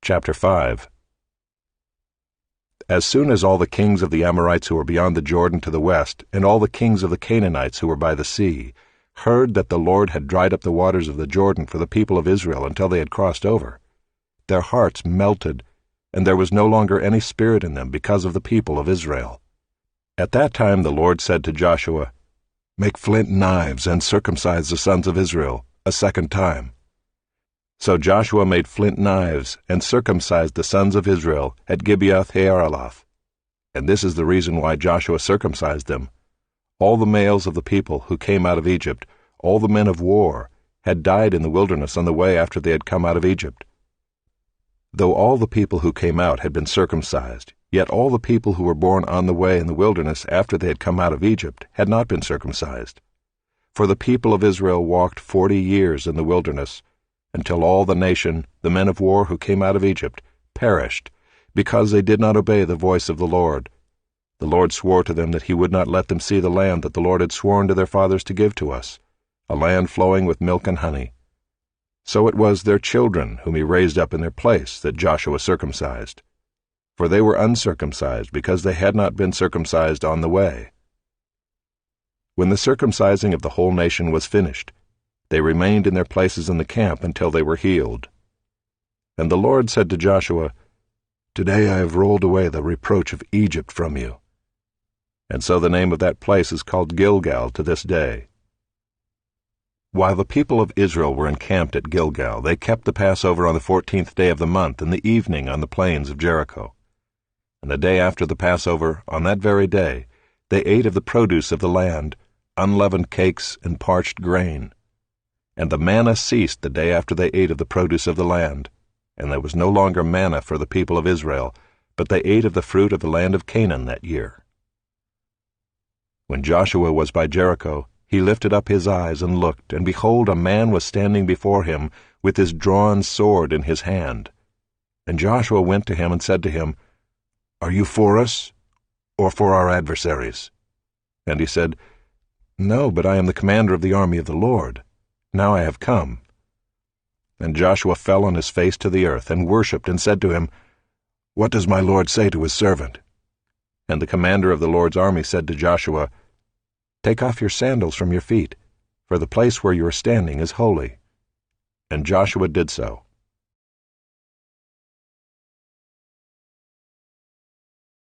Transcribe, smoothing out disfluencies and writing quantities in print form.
Chapter 5. As soon as all the kings of the Amorites who were beyond the Jordan to the west, and all the kings of the Canaanites who were by the sea, heard that the Lord had dried up the waters of the Jordan for the people of Israel until they had crossed over, their hearts melted, and there was no longer any spirit in them because of the people of Israel. At that time the Lord said to Joshua, "Make flint knives and circumcise the sons of Israel a second time." So Joshua made flint knives and circumcised the sons of Israel at Gibeath-haaraloth. And this is the reason why Joshua circumcised them. All the males of the people who came out of Egypt, all the men of war, had died in the wilderness on the way after they had come out of Egypt. Though all the people who came out had been circumcised, yet all the people who were born on the way in the wilderness after they had come out of Egypt had not been circumcised. For the people of Israel walked 40 years in the wilderness, until all the nation, the men of war who came out of Egypt, perished, because they did not obey the voice of the Lord. The Lord swore to them that he would not let them see the land that the Lord had sworn to their fathers to give to us, a land flowing with milk and honey. So it was their children whom he raised up in their place that Joshua circumcised. For they were uncircumcised because they had not been circumcised on the way. When the circumcising of the whole nation was finished, they remained in their places in the camp until they were healed. And the Lord said to Joshua, "Today I have rolled away the reproach of Egypt from you." And so the name of that place is called Gilgal to this day. While the people of Israel were encamped at Gilgal, they kept the Passover on the 14th day of the month in the evening on the plains of Jericho. And the day after the Passover, on that very day, they ate of the produce of the land, unleavened cakes and parched grain. And the manna ceased the day after they ate of the produce of the land, and there was no longer manna for the people of Israel, but they ate of the fruit of the land of Canaan that year. When Joshua was by Jericho, he lifted up his eyes and looked, and behold, a man was standing before him with his drawn sword in his hand. And Joshua went to him and said to him, "Are you for us, or for our adversaries?" And he said, "No, but I am the commander of the army of the Lord. Now I have come." And Joshua fell on his face to the earth, and worshipped, and said to him, "What does my Lord say to his servant?" And the commander of the Lord's army said to Joshua, "Take off your sandals from your feet, for the place where you are standing is holy." And Joshua did so.